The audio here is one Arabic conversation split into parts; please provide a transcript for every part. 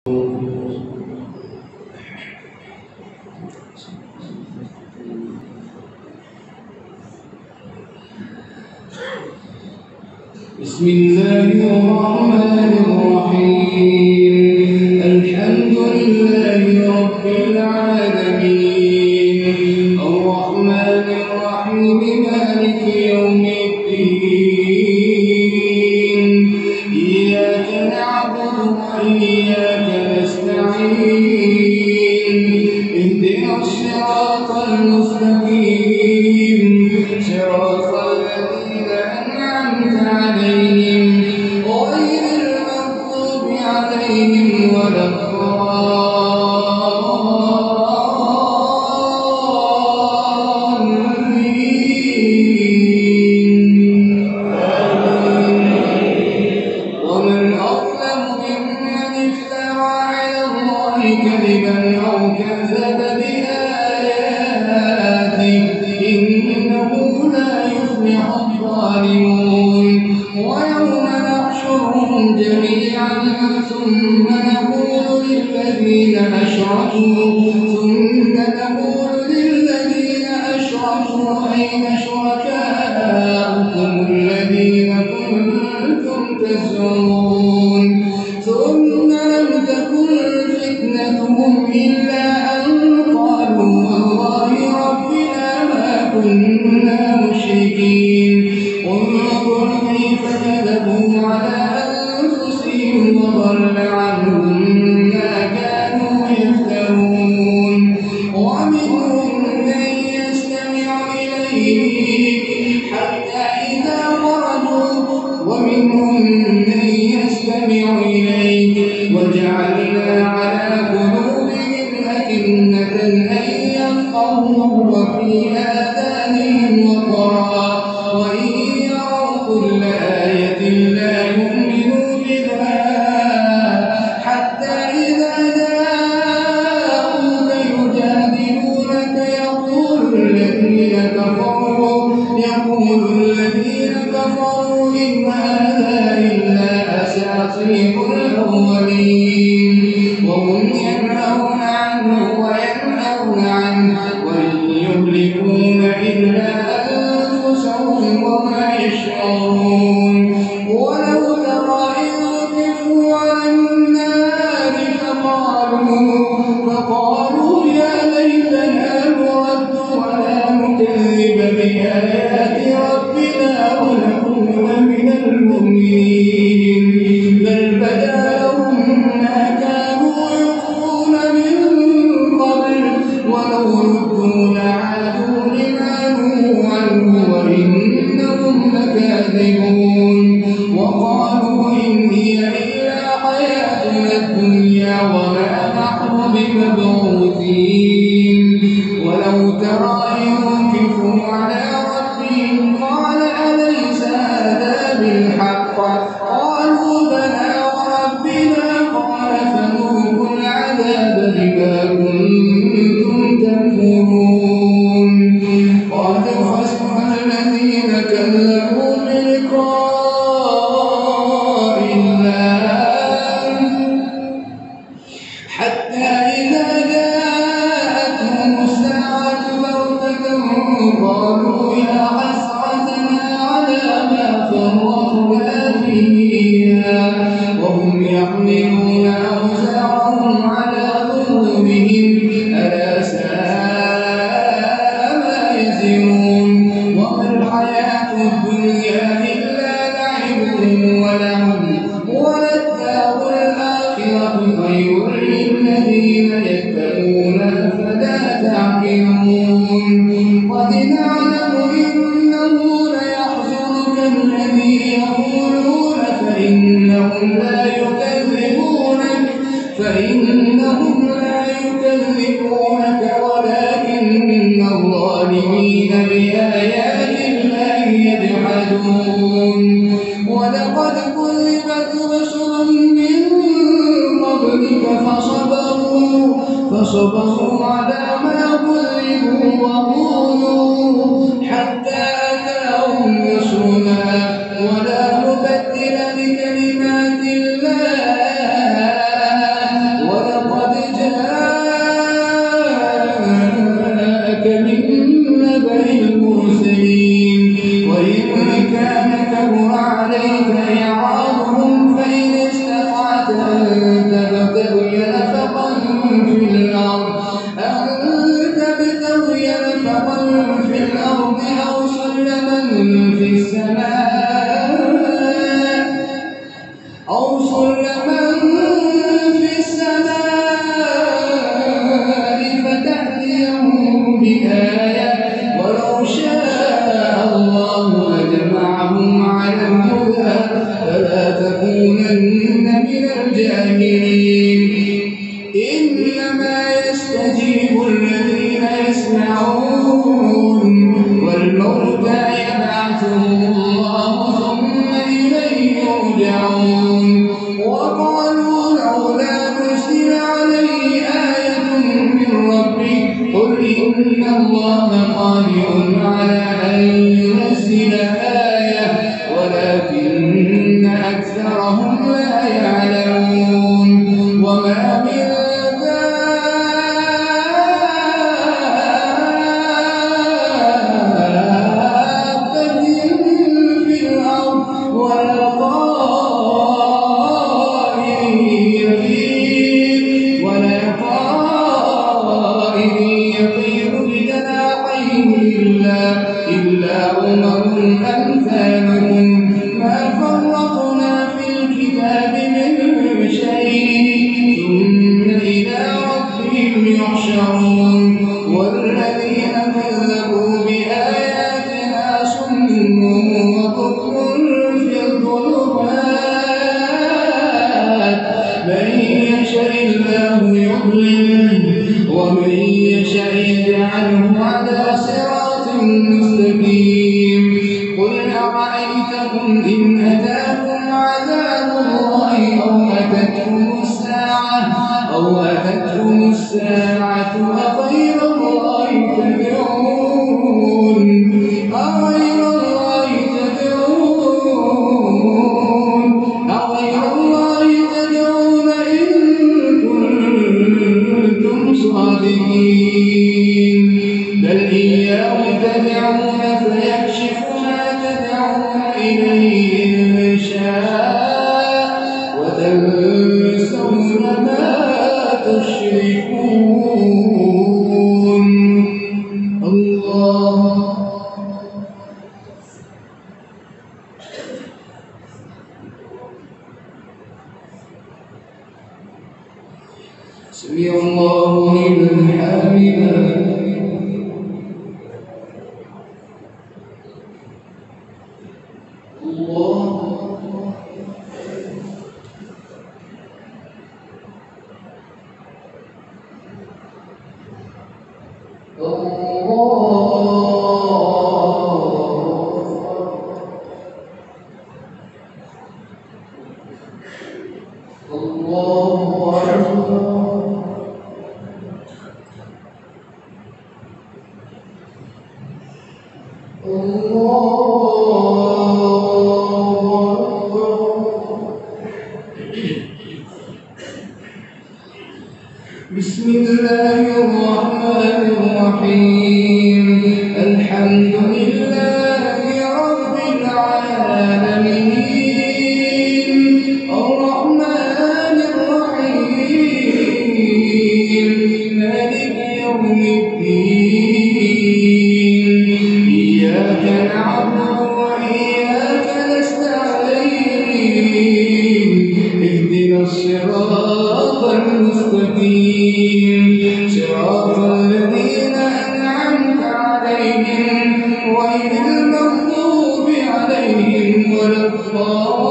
بسم الله الرحمن الرحيم. الحمد لله رب العالمين، الرحمن الرحيم، مالك يوم الدين. إياك نعبد وإياك نستعين، اهدنا الصراط المستقيم، صراط الذين أنعمت عليهم غير المغضوب عليهم ولا الضالين. ومن أظلم ممن افترى على الله كذبا أو كذب بآياته، إنه لا يفلح الظالمون. ويوم نحشرهم جميعا ثم نقول للذين أشركوا أين شركاؤكم الذين كنتم تزعمون. ثم لم تكن فتنتهم إلا أن قالوا والله ربنا ما كنا مشركين. انظر كيف كذبوا على أنفسهم وضل عنهم ما كانوا يفترون. ومنهم من يستمع إليك حتى إذا وجعلنا على قلوبهم أكنة أن يفقهوه وفي آذانهم وقرا وإن يروا كل آية لا يؤمنوا بها حتى إذا جاءوك يجادلونك يقول الذين كفروا إن هذا إلا أساطير الأولين. وهم ينهون عنه وينهون عنه وإن يهلكون إلا أنفسهم وما يشعرون. ولو ترى إذ وقفوا على النار فقالوا يا ليتنا نرد ولا نكذب بآيات ربنا ونكون من المؤمنين. بل بدا لهم ما كانوا يخفون من قبل ولو ردوا لعادوا لما نهوا عنه وإنهم لكاذبون. وقالوا إن هي إلا حياتنا الدنيا وما نحن بمبعوثين. ولو ترى إذ وقفوا على ربهم قال أليس هذا بالحق؟ قالوا بلى وربنا قال فذوقوا العذاب بما كنتم تكفرون. قد خسر الذين كذبوا بلقاء الله حتى إذا جاءتهم الساعة بغتة قالوا يا حسرتنا على ما فرطنا فيها وهم يحملون أوزارهم على ظهورهم ألا ساء ما يزرون. وما الحياة الدنيا إلا لعب ولهو وللدار الآخرة خير للذين يتقون أفلا تعقلون. قد نعلم إنه ليحزنك الذي يقولون فإنهم لا يكذبونك ولكن الظالمين بآيات الله يجحدون. ولقد كذبت رسل من قبلك فصبروا على ما كذبوا وقولوا حتى أتاهم نصرنا ولا مبدل لكلمات الله يرجعون والموتى يبعثهم الله ثم إليه يرجعون وقالوا لولا نزل عليه آية من ربه قل إن الله قادر على أن ينزل آية ولكن أكثرهم لا يعلمون وما من دابة في الأرض ولا طائر يطير بجناحيه إلا أمم أمثالكم ما فرطنا في الكتاب من شيء ثم إلى ربهم يحشرون والذين كذبوا بآياتنا صم وبكم في الظلمات من يشاء الله يضلله ومن يشاء يجعله على صراط مستقيم قل أرأيتكم إن أتاكم عذاب الله أو أتتكم الساعة أغير الله تدعون إن كنتم صادقين بل إياه تدعون فيكشف ما تدعون إليه إن شاء وتنسون ما تشركون الله سمع الله لمن حمده بسم الله الرحمن الرحيم الحمد لله رب العالمين الرحمن الرحيم مالك يوم الدين إياك نعبد وإياك نستعين اهدنا الصراط المستقيم صراط الذين أنعمت عليهم غير المغضوب عليهم ولا الضالين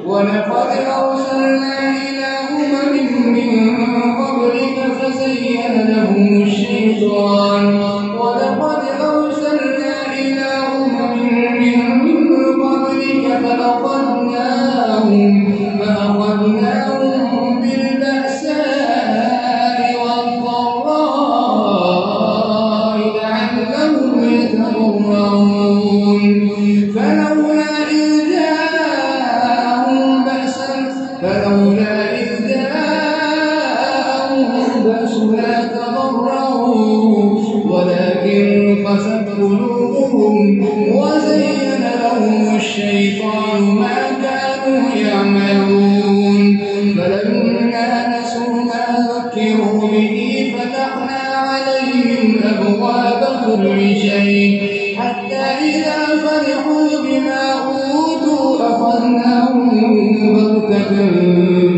ولقد أرسلنا إلى أمم من قبلك فزين لهم الشيطان ولقد أرسلنا إلى أمم من قبلك فأخذناهم بالبأساء والضراء لعلهم يتضرعون فلولا إذ جاءهم بأسنا تضرعوا ولكن قست قلوبهم وزين لهم الشيطان ما كانوا يعملون فلما نسوا ما ذكروا به فتحنا عليهم أبواب كل شيء حتى إذا فرحوا بما أوتوا أخذناهم بغتة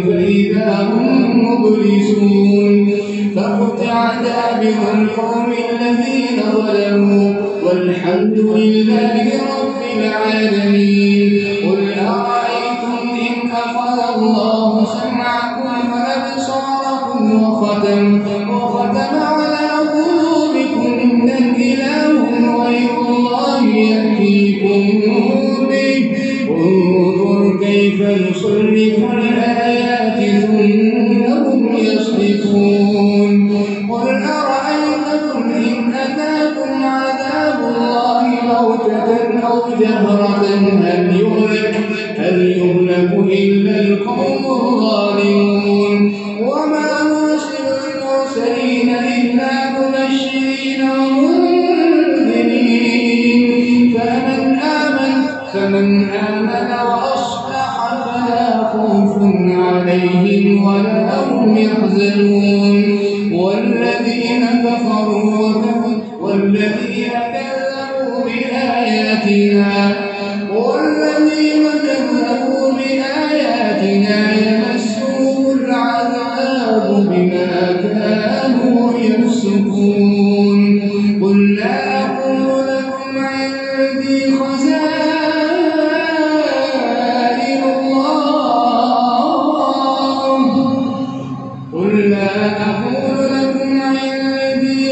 فإذا هم مبلسون فقطع دابر القوم الذين ظلموا والحمد لله رب العالمين. وختم على قلوبكم من إله غير الله يأتيكم به انظر كيف نصرف الآيات ثم هم يصدفون قل أرأيتكم إن أتاكم عذاب الله بغتة أو جهرة هل يهلك إلا القوم الظالمون وما نرسل المرسلين إلا مبشرين ومنذرين فمن آمن وأصلح فلا خوف عليهم ولا هم يحزنون والذين كذبوا بآياتنا يمسهم العذاب بما كانوا يفسقون قل لا أقول لكم عندي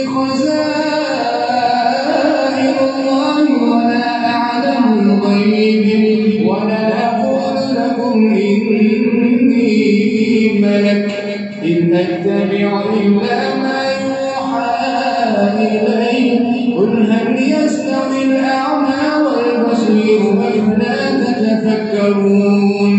خزائن الله ولا أعلم الغيب ولا أقول لكم إني ملك إن أتبع إلا ما يوحى إلي قل هل يستوي الأعمى والبصير أفلا تتفكرون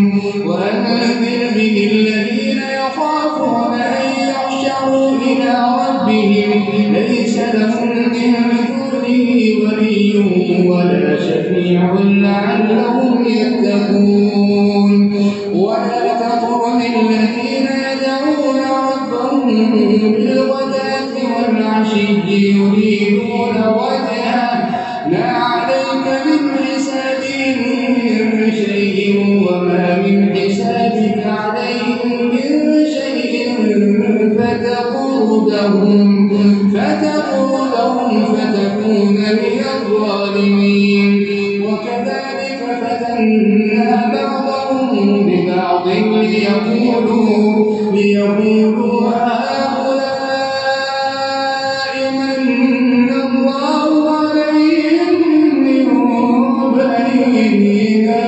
وأنذر به الذين يخافون أن يحشروا إلى ربهم ليس لهم من دونه ولي ولا شفيع لعلهم يتقون ولا تطرد الذين يدعون ربهم بالغداة والعشي يريدون وجهه ما عليك من حسابهم من شيء وما من حسابك عليهم من شيء فتطردهم فتكون من الظالمين وكذلك فتنا بعضهم ببعض ليقولوا هؤلاء من الله عليهم من بيننا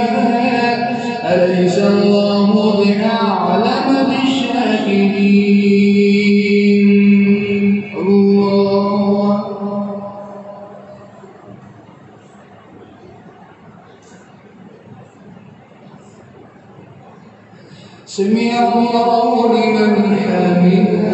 أليس الله بأعلم بالشاكرين الله سمع الله لمن حمده